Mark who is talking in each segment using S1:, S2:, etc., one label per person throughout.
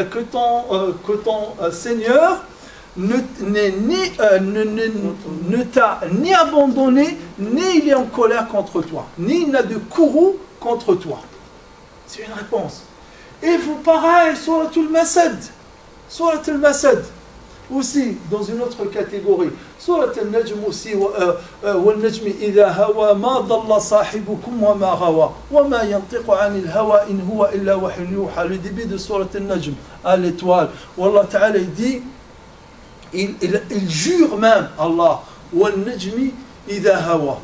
S1: que ton Seigneur ne t'a ni abandonné, ni il est en colère contre toi, ni il n'a de courroux contre toi. C'est une réponse. Et vous, pareil, Surat al-Masad. Surat al-Masad, aussi, dans une autre catégorie. Surat al-Najm aussi, وَالنَّجْمِ إِذَا هَوَى مَا ضَلَّ صَاحِبُكُمْ وَمَا غَوَى وَمَا يَنْطِقُ عَنِ الْهَوَى إِنْ هُوَ إِلَّا وَحْيٌ يُوحَى. Le début de Surat al-Najm, à l'étoile, où Allah Ta'ala dit, il jure même, Allah, وَالنَّجْمِ إِذَا هَوَى.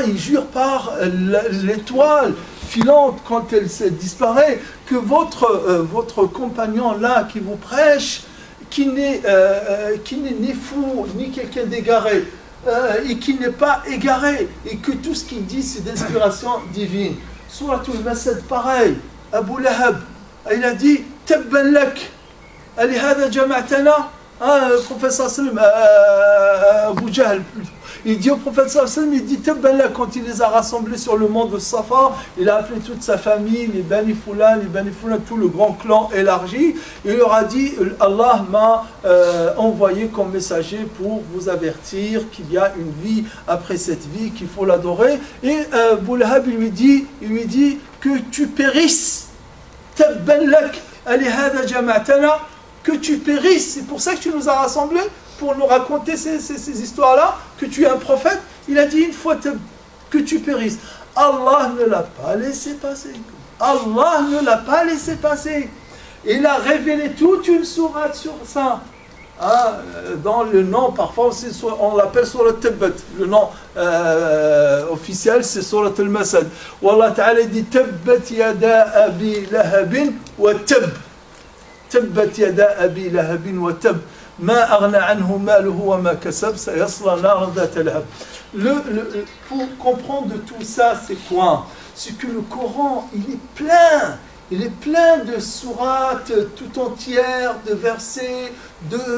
S1: Il jure par l'étoile filante quand elle disparaît, que votre compagnon là qui vous prêche, qui n'est ni fou, ni quelqu'un d'égaré, et qui n'est pas égaré, et que tout ce qu'il dit c'est d'inspiration divine. Surat al-Masad, pareil, Abu Lahab, il a dit Tabban lak, alihada jama'tana, professeur Salim, Abu Jahl, il dit au prophète sallam, il dit Tabban lak, quand il les a rassemblés sur le mont de Safa, il a appelé toute sa famille, les Bani Fulan, tout le grand clan élargi, il leur a dit Allah m'a envoyé comme messager pour vous avertir qu'il y a une vie après cette vie, qu'il faut l'adorer. Et Abu Lahab, il lui dit que tu périsses, Tabban lak, alihada jama'tana, que tu périsses, c'est pour ça que tu nous as rassemblés, pour nous raconter ces histoires-là, que tu es un prophète. Il a dit une fois que tu périsses. Allah ne l'a pas laissé passer. Allah ne l'a pas laissé passer. Il a révélé toute une sourate sur ça. Dans le nom, parfois aussi, on l'appelle Surat Tabbat. Le nom officiel, c'est Surat al-Masad. Où Allah Ta'ala dit Tabbat yada abi lahabin wa tab. Tabbat yada abi lahabin wa tab. Ma aghna anhu maluhu wa ma kasab, sayasla nar dhat lahab. Pour comprendre de tout ça, c'est quoi? C'est que le Coran, il est plein de sourates tout entières, de versets,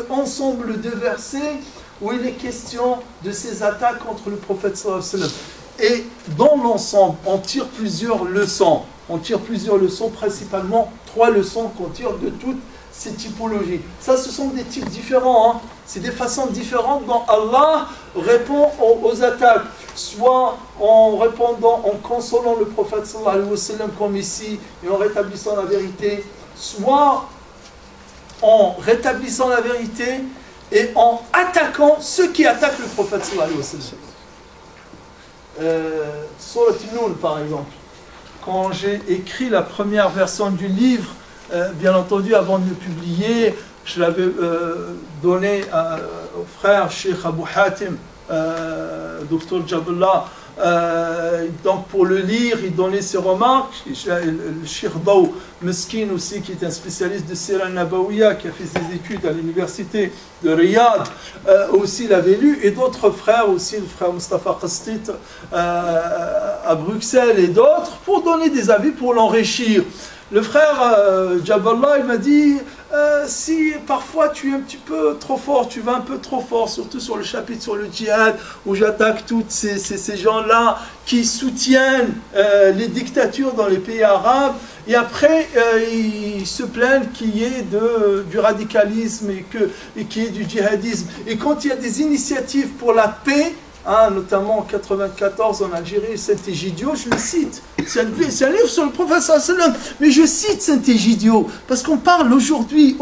S1: ensemble de versets, où il est question de ces attaques contre le prophète sallallahu alayhi wa sallam. Et dans l'ensemble, on tire plusieurs leçons. On tire plusieurs leçons, principalement 3 leçons qu'on tire de toutes ces typologies. Ça, ce sont des types différents. C'est des façons différentes dont Allah répond aux attaques. Soit en répondant, en consolant le prophète sallallahu alayhi wa sallam comme ici, et en rétablissant la vérité. Soit en rétablissant la vérité et en attaquant ceux qui attaquent le prophète sallallahu alayhi wa sallam. Surat An-Nun, par exemple. Quand j'ai écrit la première version du livre, bien entendu, avant de le publier, je l'avais donné au frère Cheikh Abu Hatim, Dr Jaballah, donc pour le lire, il donnait ses remarques. Le Cheikh Daou Meskin aussi, qui est un spécialiste de Sira Nabawiya, qui a fait ses études à l'université de Riyad, aussi l'avait lu, et d'autres frères aussi, le frère Mustafa Qastit à Bruxelles et d'autres, pour donner des avis, pour l'enrichir. Le frère Jaballah, il m'a dit, si parfois tu es un petit peu trop fort, tu vas un peu trop fort, surtout sur le chapitre sur le djihad, où j'attaque tous ces gens-là qui soutiennent les dictatures dans les pays arabes, et après ils se plaignent qu'il y ait du radicalisme et qu'il y ait du djihadisme. Et quand il y a des initiatives pour la paix, notamment en 1994 en Algérie, Saint-Égidio, je le cite. C'est un livre sur le prophète sallallahu alayhi wa sallam, mais je cite Saint-Égidio parce qu'on parle aujourd'hui.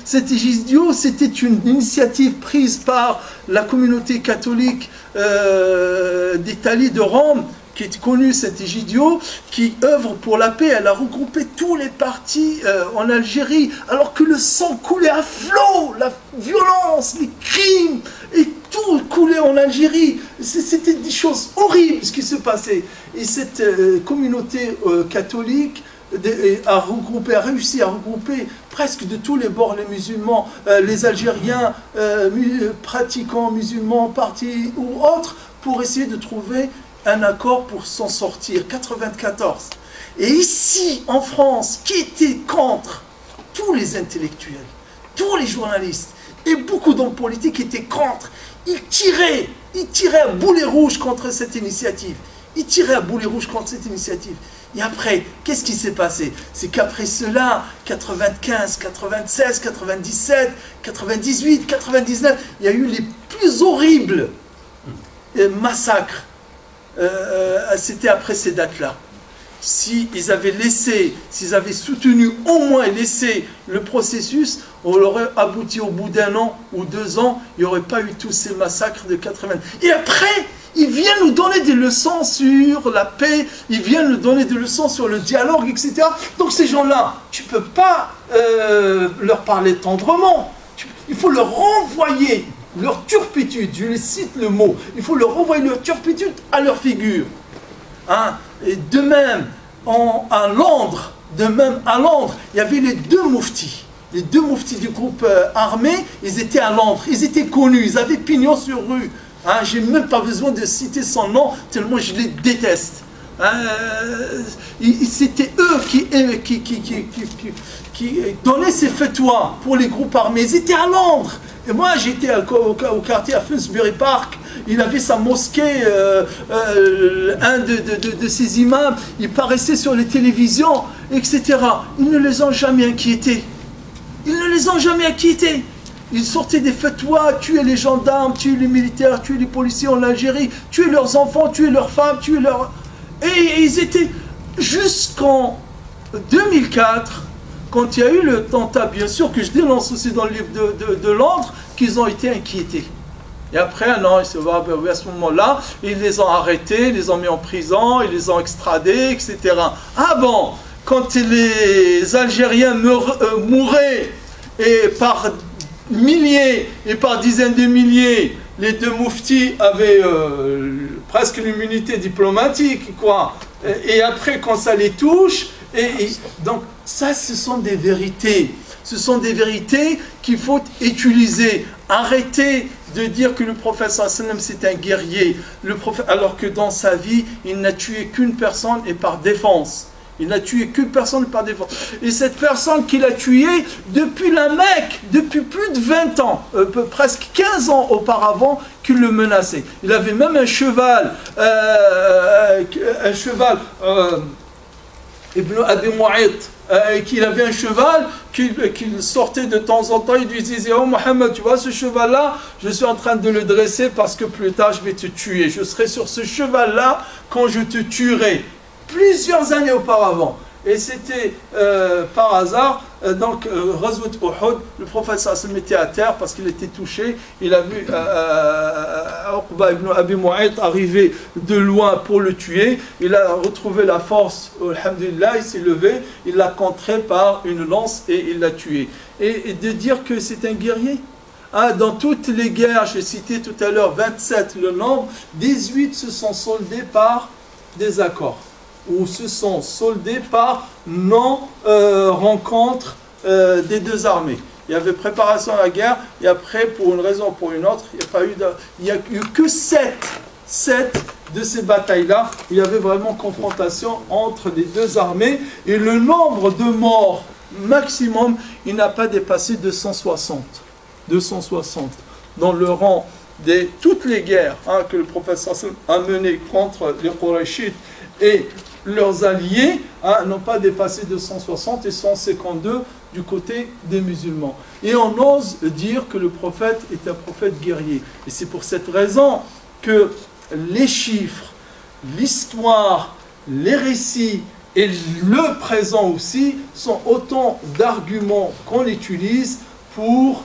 S1: Saint-Égidio, c'était une initiative prise par la communauté catholique d'Italie, de Rome, qui est connue, Saint-Égidio, qui œuvre pour la paix. Elle a regroupé tous les partis en Algérie, alors que le sang coulait à flot, la violence, les crimes, et tout coulait en Algérie. C'était des choses horribles ce qui se passait. Et cette communauté catholique a réussi à regrouper presque de tous les bords les musulmans, les Algériens pratiquants musulmans, partis ou autres, pour essayer de trouver un accord pour s'en sortir. 94. Et ici, en France, qui était contre? Tous les intellectuels, tous les journalistes et beaucoup d'hommes politiques étaient contre. Ils tiraient à boulet rouge contre cette initiative. Et après, qu'est-ce qui s'est passé? C'est qu'après cela, 95, 96, 97, 98, 99, il y a eu les plus horribles massacres. C'était après ces dates-là. S'ils avaient laissé, s'ils avaient soutenu au moins laissé le processus, on aurait abouti au bout d'1 an ou 2 ans, il n'y aurait pas eu tous ces massacres de 80. Et après, ils viennent nous donner des leçons sur la paix, ils viennent nous donner des leçons sur le dialogue, etc. Donc ces gens-là, tu ne peux pas leur parler tendrement. Il faut leur renvoyer leur turpitude, je les cite le mot, il faut leur renvoyer leur turpitude à leur figure. Hein? Et de même, à Londres, il y avait les 2 mouftis. Les 2 mouftis du groupe armé, ils étaient à Londres, ils étaient connus, ils avaient pignon sur rue. Hein? Je n'ai même pas besoin de citer son nom, tellement je les déteste. C'était eux qui donnaient ces fatwas pour les groupes armés. Ils étaient à Londres. Et moi, j'étais au quartier à Finsbury Park. Il avait sa mosquée, un de ses imams, il paraissait sur les télévisions, etc. Ils ne les ont jamais inquiétés. Ils ne les ont jamais inquiétés. Ils sortaient des fatwas, tuer les gendarmes, tuer les militaires, tuer les policiers en Algérie, tuer leurs enfants, tuer leurs femmes, tuer leurs... Et ils étaient jusqu'en 2004, quand il y a eu le attentat, bien sûr, que je dénonce aussi dans le livre de Londres, qu'ils ont été inquiétés. Et après, non, à ce moment-là, ils les ont arrêtés, ils les ont mis en prison, ils les ont extradés, etc. Ah bon, quand les Algériens mouraient, et par milliers et par dizaines de milliers, les 2 mouftis avaient presque l'immunité diplomatique, quoi. Et après, quand ça les touche, donc ça, ce sont des vérités. Ce sont des vérités qu'il faut utiliser. Arrêtez de dire que le prophète sallam c'est un guerrier, alors que dans sa vie, il n'a tué qu'une personne et par défense. Il n'a tué qu'une personne par défense. Et cette personne qu'il a tuée depuis la Mecque, depuis plus de 20 ans, presque 15 ans auparavant, qu'il le menaçait. Il avait même un cheval, Ibn Abi Mu'ayt, qu'il avait un cheval qu'il sortait de temps en temps, il lui disait: oh Mohammed, tu vois ce cheval-là, je suis en train de le dresser parce que plus tard je vais te tuer. Je serai sur ce cheval-là quand je te tuerai. Plusieurs années auparavant. Et c'était par hasard, donc Ghazwat Uhud, le prophète sallam était à terre parce qu'il était touché. Il a vu Uqba ibn Abi Mu'ayt arriver de loin pour le tuer. Il a retrouvé la force, alhamdulillah, il s'est levé, il l'a contré par une lance et il l'a tué. Et de dire que c'est un guerrier. Ah, dans toutes les guerres, j'ai cité tout à l'heure 27 le nombre, 18 se sont soldés par des accords, ou se sont soldés par non-rencontre des 2 armées. Il y avait préparation à la guerre, et après, pour une raison ou pour une autre, il n'y a eu que 7 de ces batailles-là, où il y avait vraiment confrontation entre les 2 armées, et le nombre de morts maximum, il n'a pas dépassé 260. 260 dans le rang de toutes les guerres que le prophète a menées contre les Qurayshites et leurs alliés, n'ont pas dépassé 260 et 152 du côté des musulmans. Et on ose dire que le prophète est un prophète guerrier. Et c'est pour cette raison que les chiffres, l'histoire, les récits et le présent aussi sont autant d'arguments qu'on utilise pour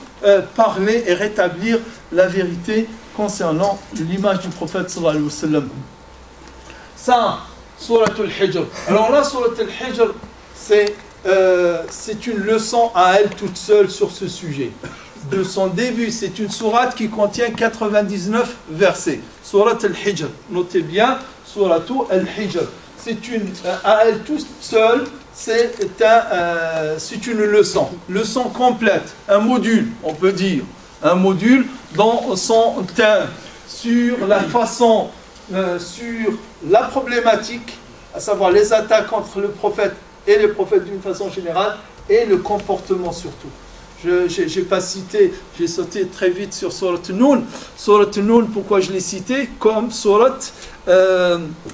S1: parler et rétablir la vérité concernant l'image du prophète sallallahu alayhi wa sallam. Ça, Surat al-Hijr. Alors là, Surat al-Hijr, c'est une leçon à elle toute seule sur ce sujet. De son début, c'est une sourate qui contient 99 versets. Surat al-Hijr. Notez bien, Surat al-Hijr. C'est à elle toute seule, c'est une leçon complète, un module, on peut dire, un module dans son thème, sur la façon, sur la problématique, à savoir les attaques entre le prophète et les prophètes d'une façon générale, et le comportement surtout. j'ai pas cité, j'ai sauté très vite sur Surat Noun. Surat Noun, pourquoi je l'ai cité? Comme Surat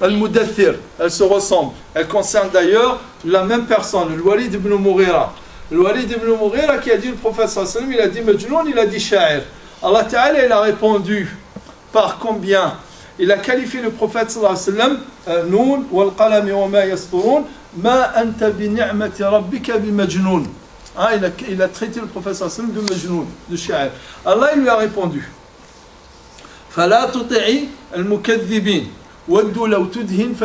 S1: Al-Mudaththir. Elle se ressemble. Elle concerne d'ailleurs la même personne, le Walid ibn Mughira. Le Walid ibn Mughira qui a dit, le prophète sallallahu alayhi wa sallam, il a dit Majnoun, il a dit Sha'ir. Allah Ta'ala, il a répondu par combien? Il a qualifié le prophète sallallahu alayhi wa sallam, Noun, wal qalami wa ma yasturun, ma anta bi ni'mati rabbika bi majnoun. Il a traité le prophète sallallahu alayhi wa sallam de Majnoun, de Sha'ir. Allah, il lui a répondu فلا تطعي المكذبين ودوا لو تدهن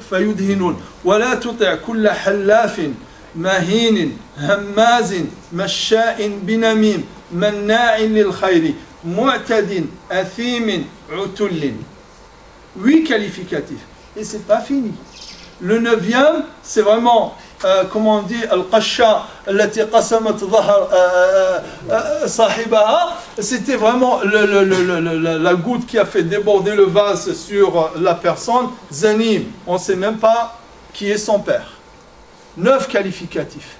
S1: فيدهنون ولا تطع كل حلاف مهين هماز مشاء بنميم مناع للخير معتد أثيم عتل. 8 qualificatifs. Et c'est pas fini. Le 9e, c'est vraiment, comment on dit, Al-Qasha, allati qasamat dhahar sahibaha. C'était vraiment la goutte qui a fait déborder le vase sur la personne. Zanim, on ne sait même pas qui est son père. 9 qualificatifs.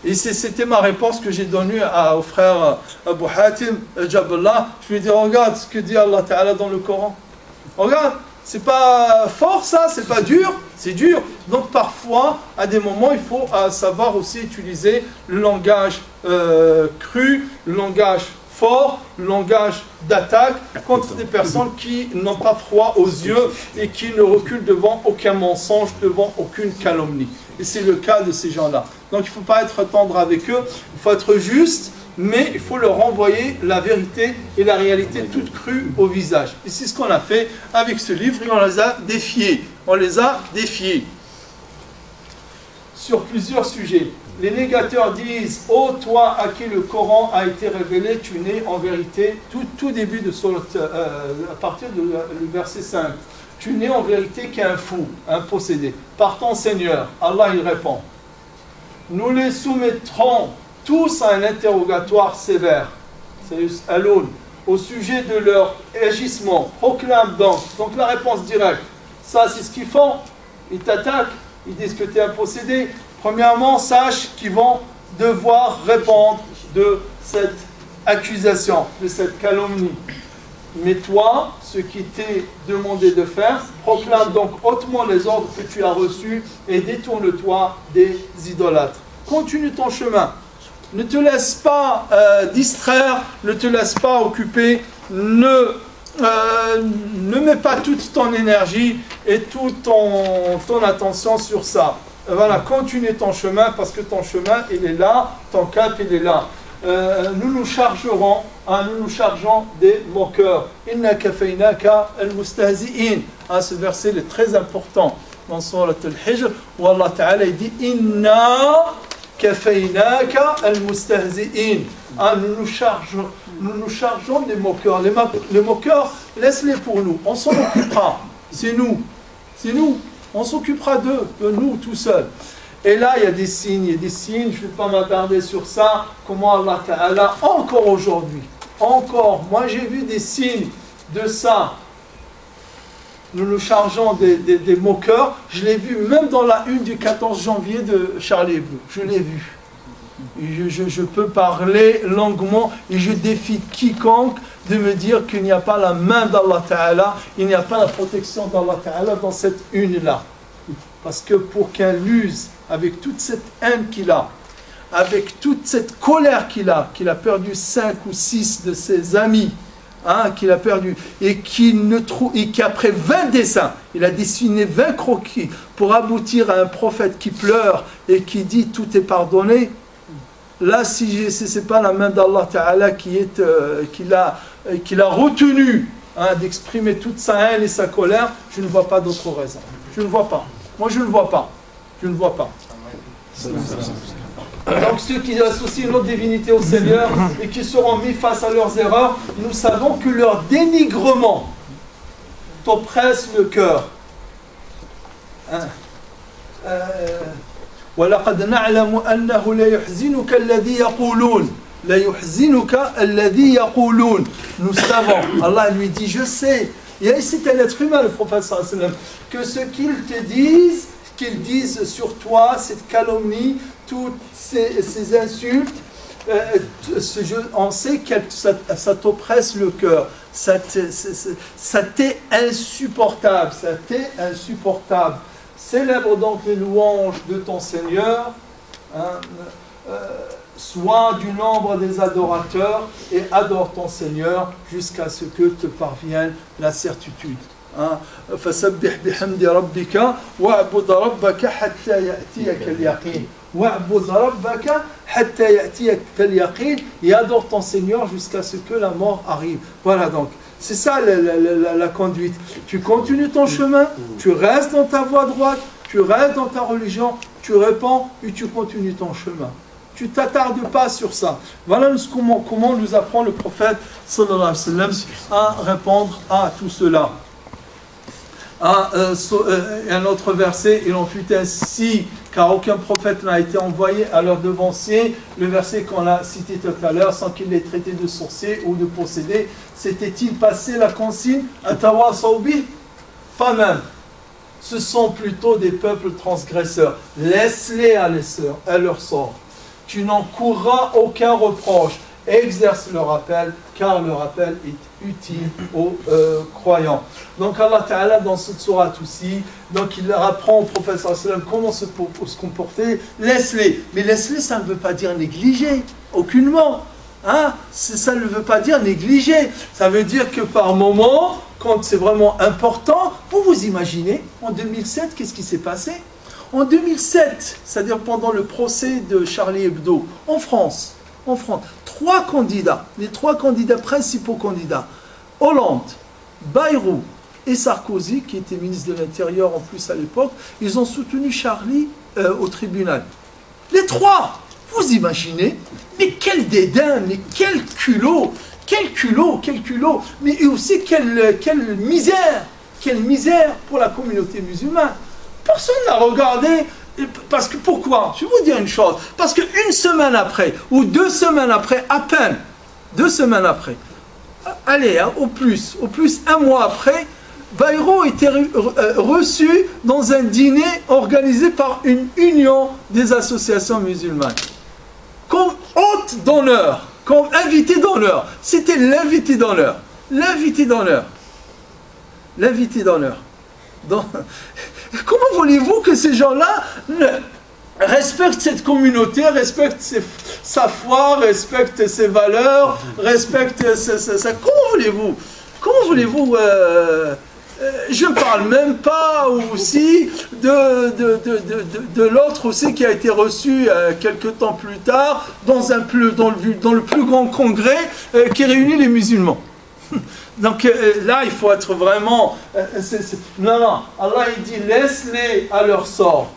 S1: Et c'était ma réponse que j'ai donnée au frère Abu Hatim Jaballah. Je lui ai dit, regarde ce que dit Allah Ta'ala dans le Coran. Regarde, c'est pas fort ça, c'est pas dur, c'est dur. Donc parfois, à des moments, il faut savoir aussi utiliser le langage cru, le langage fort, le langage d'attaque contre des personnes qui n'ont pas froid aux yeux et qui ne reculent devant aucun mensonge, devant aucune calomnie. Et c'est le cas de ces gens-là. Donc il ne faut pas être tendre avec eux, il faut être juste, mais il faut leur renvoyer la vérité et la réalité toute crue au visage. Et c'est ce qu'on a fait avec ce livre et on les a défiés. On les a défiés sur plusieurs sujets. Les négateurs disent « Ô toi à qui le Coran a été révélé, tu n'es en vérité, tout début de Surat, à partir du verset 5, tu n'es en vérité qu'un fou, un possédé, par ton Seigneur. » Allah il répond « Nous les soumettrons tous à un interrogatoire sévère, au sujet de leur agissement. Proclame donc la réponse directe. Ça c'est ce qu'ils font, ils t'attaquent, ils disent que tu es un possédé. Premièrement, sache qu'ils vont devoir répondre de cette accusation, de cette calomnie. Mais toi, ce qui t'est demandé de faire, proclame donc hautement les ordres que tu as reçus et détourne-toi des idolâtres. Continue ton chemin. Ne te laisse pas distraire, ne te laisse pas occuper, ne mets pas toute ton énergie et toute ton attention sur ça. Voilà, continue ton chemin parce que ton chemin, il est là, ton cap, il est là. Nous chargeons des moqueurs. Inna kafaynaka al-mustahzi'in. Ce verset est très important dans Surat Al-Hijr où Allah Ta'ala dit Inna kafaynaka al-mustahzi'in. Nous nous chargeons des moqueurs. Les moqueurs, laisse-les pour nous. On s'en occupera. C'est nous. On s'occupera d'eux, de nous tout seuls. Et là, il y a des signes, je ne vais pas m'attarder sur ça, comment Allah Ta'ala, encore aujourd'hui, moi j'ai vu des signes de ça. Nous nous chargeons des moqueurs, je l'ai vu même dans la une du 14 janvier de Charlie Hebdo, je l'ai vu. Je peux parler longuement et je défie quiconque de me dire qu'il n'y a pas la main d'Allah Ta'ala, il n'y a pas la protection d'Allah Ta'ala dans cette une-là. Parce que pour qu'un use, avec toute cette haine qu'il a, avec toute cette colère qu'il a perdu 5 ou 6 de ses amis, qu'il a perdu, et qu'après 20 dessins, il a dessiné 20 croquis pour aboutir à un prophète qui pleure et qui dit tout est pardonné. Là, si ce n'est pas la main d'Allah Ta'ala qui l'a retenu d'exprimer toute sa haine et sa colère, je ne vois pas d'autre raison. Je ne vois pas. Moi, je ne vois pas. Je ne vois pas. Donc, ceux qui associent une autre divinité au Seigneur et qui seront mis face à leurs erreurs, nous savons que leur dénigrement t'oppresse le cœur. وَلَقَدْ نَعْلَمُ أَنَّهُ لَيُحْزِنُكَ الَّذِي يَقُولُونَ لَيُحْزِنُكَ الَّذِي يَقُولُونَ. Nous savons, Allah lui dit, je sais, et c'est un être humain, le prophète sallallahu alayhi wa sallam, que ce qu'ils disent sur toi, cette calomnie, toutes ces insultes, on sait que ça t'oppresse le cœur, ça t'est insupportable, Célèbre donc les louanges de ton Seigneur, hein, sois du nombre des adorateurs et adore ton Seigneur jusqu'à ce que te parvienne la certitude. فسبح بحمد ربك واعبد ربك حتى يأتيك اليقين واعبد ربك حتى يأتيك اليقين et adore ton Seigneur jusqu'à ce que la mort arrive. Voilà donc, c'est ça la conduite. Tu continues ton chemin, tu restes dans ta voie droite, tu restes dans ta religion, tu répands et tu continues ton chemin. Tu t'attardes pas sur ça. Voilà comment nous apprend le prophète sallallahu alayhi wa sallam à répondre à tout cela. Un autre verset, il en fut ainsi car aucun prophète n'a été envoyé à leur devancier. Le verset qu'on a cité tout à l'heure, sans qu'il les traité de sorciers ou de possédés, s'était-il passé la consigne Atawasaw bih? Pas même. Ce sont plutôt des peuples transgresseurs. Laisse-les à leur sort. Tu n'encourras aucun reproche. Exerce le rappel, car le rappel est utile aux croyants. Donc Allah Ta'ala dans cette sourate aussi, donc il leur apprend au prophète sallallahu alayhi wa sallam comment se comporter. Laisse-les, mais laisse-les, ça ne veut pas dire négliger, aucunement. Hein? Ça ne veut pas dire négliger. Ça veut dire que par moment, quand c'est vraiment important, vous imaginez, en 2007, qu'est-ce qui s'est passé? En 2007, c'est-à-dire pendant le procès de Charlie Hebdo, en France, les trois candidats, principaux candidats, Hollande, Bayrou et Sarkozy, qui était ministre de l'Intérieur en plus à l'époque, ils ont soutenu Charlie au tribunal. Les trois, vous imaginez, mais quel dédain, mais quel culot, mais aussi quelle misère pour la communauté musulmane. Personne n'a regardé. Parce que pourquoi? Je vais vous dire une chose. Parce qu'une semaine après, ou 2 semaines après, à peine, 2 semaines après, allez, hein, au plus 1 mois après, Bayrou était reçu dans un dîner organisé par une union des associations musulmanes. Comme hôte d'honneur, comme invité d'honneur. C'était l'invité d'honneur. Donc, comment voulez-vous que ces gens-là respectent cette communauté, respectent sa foi, respectent ses valeurs, respectent ça? Comment voulez-vous je ne parle même pas aussi de l'autre aussi qui a été reçu quelques temps plus tard dans le plus grand congrès qui réunit les musulmans. Donc là, il faut être vraiment... Non, Allah il dit, laisse-les à leur sort.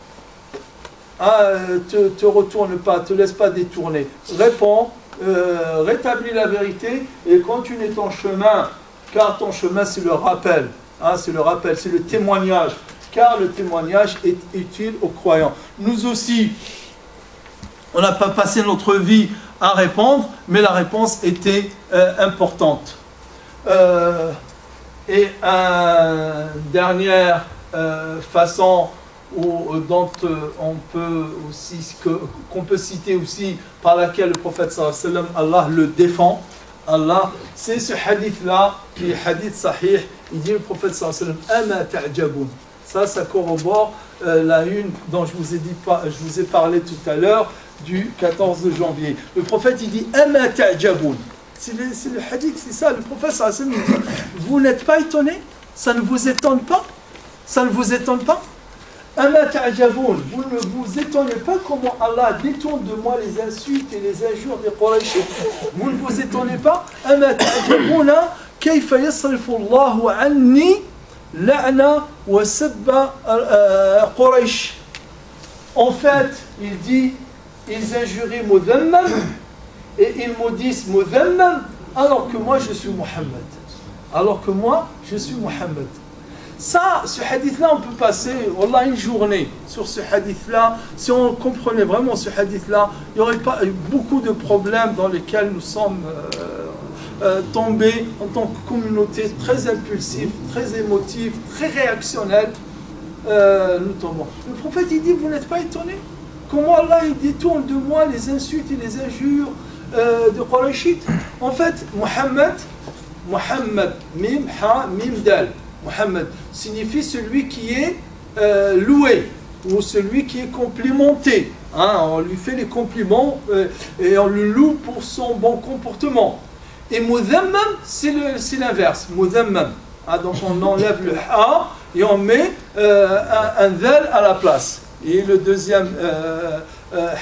S1: Te retourne pas, te laisse pas détourner. Réponds, rétablis la vérité et continue ton chemin, car ton chemin c'est le rappel. C'est le rappel, c'est le témoignage, car le témoignage est utile aux croyants. Nous aussi, on n'a pas passé notre vie à répondre, mais la réponse était importante. Et une dernière façon dont qu'on peut citer aussi, par laquelle le prophète sallallahu alayhi wa sallam, Allah le défend. Allah, c'est ce hadith-là, qui est hadith sahih. Il dit le prophète sallallahu alayhi wa sallam, Ama ta'jabun. Ça corrobore la une dont je vous ai parlé tout à l'heure, du 14 janvier. Le prophète, il dit, Ama ta'jabun. C'est le hadith, c'est ça. Le prophète sallallahu alayhi wa sallam dit, vous n'êtes pas étonné? Ça ne vous étonne pas? Ça ne vous étonne pas? Ama ta'jaboun, vous ne vous étonnez pas comment Allah détourne de moi les insultes et les injures des Quraysh. Vous ne vous étonnez pas? Ama ta'jabouna kayfa yasrifu Allahu anni la'na wa sabba Quraysh. En fait, il dit, ils injurient Mudhammam et ils maudissent Mudhammam alors que moi je suis Muhammad. Ça, ce hadith-là, on peut passer wallah, une journée sur ce hadith-là. Si on comprenait vraiment ce hadith-là, il n'y aurait pas beaucoup de problèmes dans lesquels nous sommes tombés en tant que communauté très impulsive, très émotive, très réactionnelle. Nous tombons. Le prophète, il dit, vous n'êtes pas étonnés? Comment Allah il détourne de moi les insultes et les injures de Qurayshites. En fait, Muhammad, mim, ha, mim, dal. Muhammad signifie celui qui est loué ou celui qui est complimenté. Hein, on lui fait les compliments et on le loue pour son bon comportement. Et Mudhammam, c'est l'inverse. Mudhammam. Ah, donc on enlève le ha et on met un dhal à la place. Et le deuxième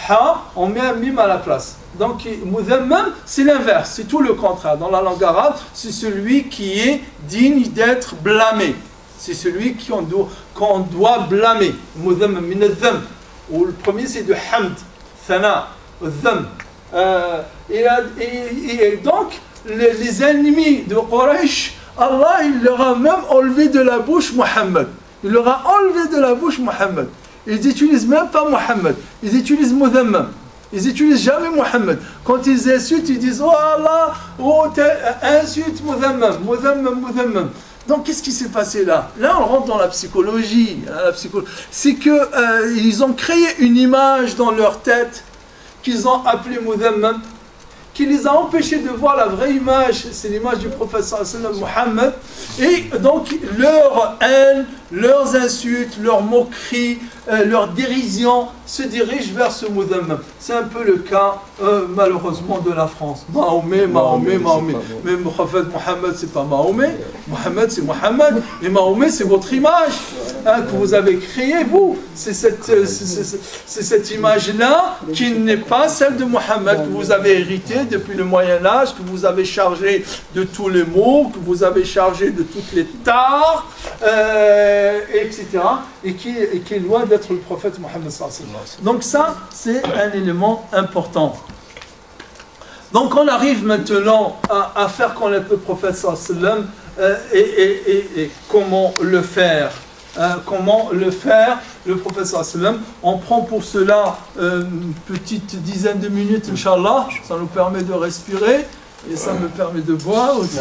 S1: ha, on met un mim à la place. Donc Mudhammam, c'est l'inverse, c'est tout le contraire. Dans la langue arabe, c'est celui qui est digne d'être blâmé. C'est celui qu'on doit blâmer. Mudhammam min al-dhamm. Le premier c'est de hamd, thana, dhamm. Et donc, les ennemis de Quraysh, Allah, il leur a même enlevé de la bouche Muhammad. Il leur a enlevé de la bouche Muhammad. Ils n'utilisent même pas Muhammad. Ils utilisent Mudhammam. Ils n'utilisent jamais Muhammad. Quand ils insultent, ils disent « Oh Allah, oh, insulte Mudhammam, Mudhammam, Mudhammam ». Donc, qu'est-ce qui s'est passé là? Là, on rentre dans la psychologie. C'est qu'ils ont créé une image dans leur tête qu'ils ont appelée Mudhammam, qui les a empêchés de voir la vraie image, c'est l'image du prophète Muhammad. Et donc leur haine, leurs insultes, leurs moqueries, leur dérision se dirigent vers ce Mudhammam. C'est un peu le cas malheureusement de la France. Mahomet. Mais le prophète Muhammad, c'est pas Mahomet. Muhammad, c'est Muhammad. Et Mahomet, c'est votre image que vous avez créée, vous. C'est cette image-là qui n'est pas celle de Muhammad, que vous avez héritée depuis le Moyen-Âge, que vous avez chargé de tous les maux, que vous avez chargé de toutes les tares, etc. Et qui est loin d'être le prophète Mohammed sallallahu alayhi wa sallam. Donc ça, c'est un élément important. Donc on arrive maintenant à faire connaître le prophète sallallahu alayhi wa sallam et comment le faire. Comment le faire, le prophète sallallahu alayhi wa sallam. On prend pour cela une petite dizaine de minutes, Inch'Allah. Ça nous permet de respirer et ça me permet de boire aussi.